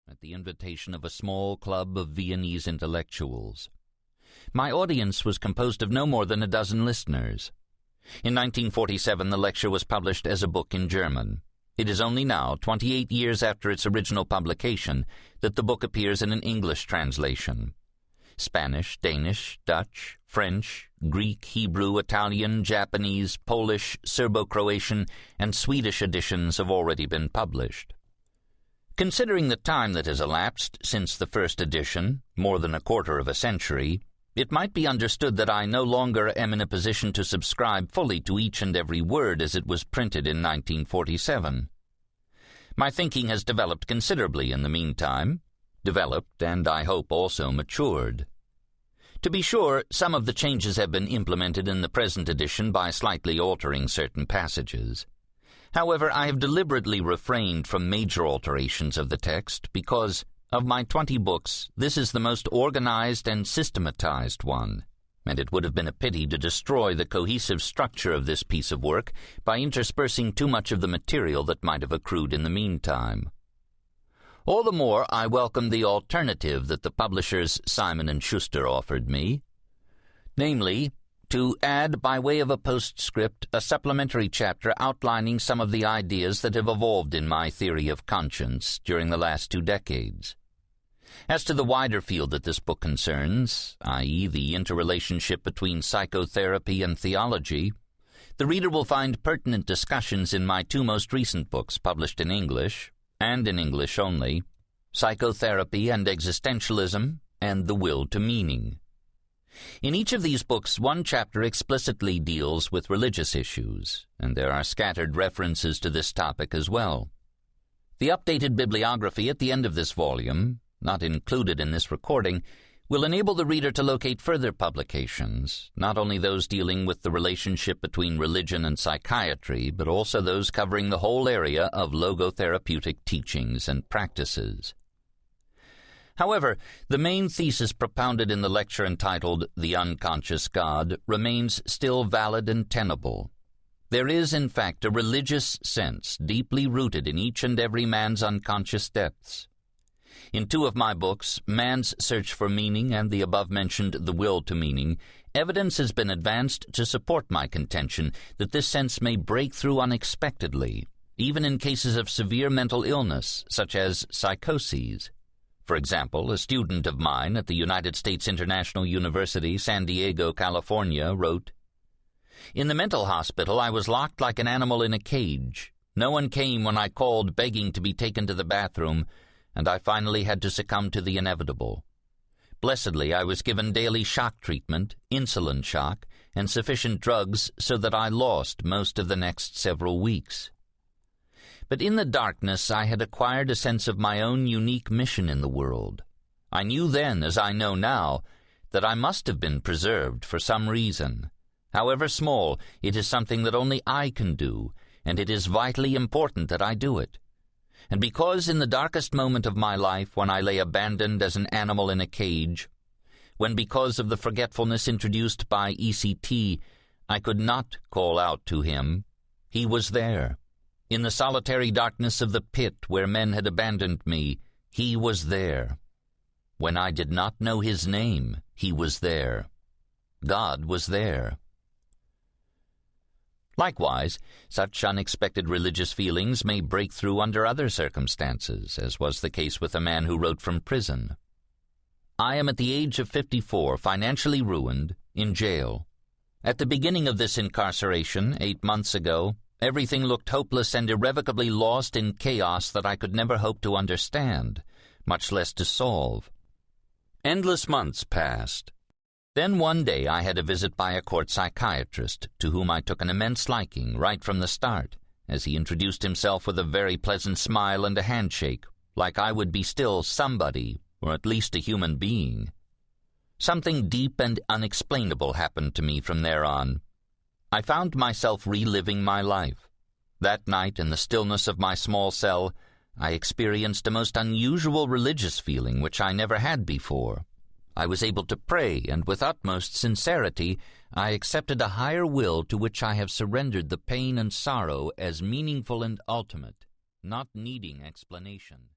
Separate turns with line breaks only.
at the invitation of a small club of Viennese intellectuals. My audience was composed of no more than a dozen listeners. In 1947, the lecture was published as a book in German. It is only now, 28 years after its original publication, that the book appears in an English translation. Spanish, Danish, Dutch, French, Greek, Hebrew, Italian, Japanese, Polish, Serbo-Croatian, and Swedish editions have already been published. Considering the time that has elapsed since the first edition, more than a quarter of a century, it might be understood that I no longer am in a position to subscribe fully to each and every word as it was printed in 1947. My thinking has developed considerably in the meantime, developed and I hope also matured. To be sure, some of the changes have been implemented in the present edition by slightly altering certain passages. However, I have deliberately refrained from major alterations of the text because, of my 20 books, this is the most organized and systematized one, and it would have been a pity to destroy the cohesive structure of this piece of work by interspersing too much of the material that might have accrued in the meantime. All the more I welcome the alternative that the publishers Simon & Schuster offered me, namely, to add by way of a postscript a supplementary chapter outlining some of the ideas that have evolved in my theory of conscience during the last 2 decades. As to the wider field that this book concerns, i.e. the interrelationship between psychotherapy and theology, the reader will find pertinent discussions in my 2 most recent books published in English, and in English only, Psychotherapy and Existentialism, and The Will to Meaning. In each of these books, one chapter explicitly deals with religious issues, and there are scattered references to this topic as well. The updated bibliography at the end of this volume, not included in this recording, will enable the reader to locate further publications, not only those dealing with the relationship between religion and psychiatry, but also those covering the whole area of logotherapeutic teachings and practices. However, the main thesis propounded in the lecture entitled The Unconscious God remains still valid and tenable. There is, in fact, a religious sense deeply rooted in each and every man's unconscious depths. In 2 of my books, Man's Search for Meaning and the above-mentioned The Will to Meaning, evidence has been advanced to support my contention that this sense may break through unexpectedly, even in cases of severe mental illness, such as psychoses. For example, a student of mine at the United States International University, San Diego, California, wrote, "In the mental hospital, I was locked like an animal in a cage. No one came when I called begging to be taken to the bathroom, and I finally had to succumb to the inevitable. Blessedly, I was given daily shock treatment, insulin shock, and sufficient drugs so that I lost most of the next several weeks. But in the darkness, I had acquired a sense of my own unique mission in the world. I knew then, as I know now, that I must have been preserved for some reason. However small, it is something that only I can do, and it is vitally important that I do it. And because in the darkest moment of my life, when I lay abandoned as an animal in a cage, when because of the forgetfulness introduced by ECT, I could not call out to him, he was there. In the solitary darkness of the pit where men had abandoned me, he was there. When I did not know his name, he was there. God was there." Likewise, such unexpected religious feelings may break through under other circumstances, as was the case with a man who wrote from prison. "I am at the age of 54, financially ruined, in jail. At the beginning of this incarceration, 8 months ago, everything looked hopeless and irrevocably lost in chaos that I could never hope to understand, much less to solve. Endless months passed. Then one day I had a visit by a court psychiatrist, to whom I took an immense liking right from the start, as he introduced himself with a very pleasant smile and a handshake, like I would be still somebody, or at least a human being. Something deep and unexplainable happened to me from there on. I found myself reliving my life. That night, in the stillness of my small cell, I experienced a most unusual religious feeling which I never had before. I was able to pray, and with utmost sincerity, I accepted a higher will to which I have surrendered the pain and sorrow as meaningful and ultimate, not needing explanation.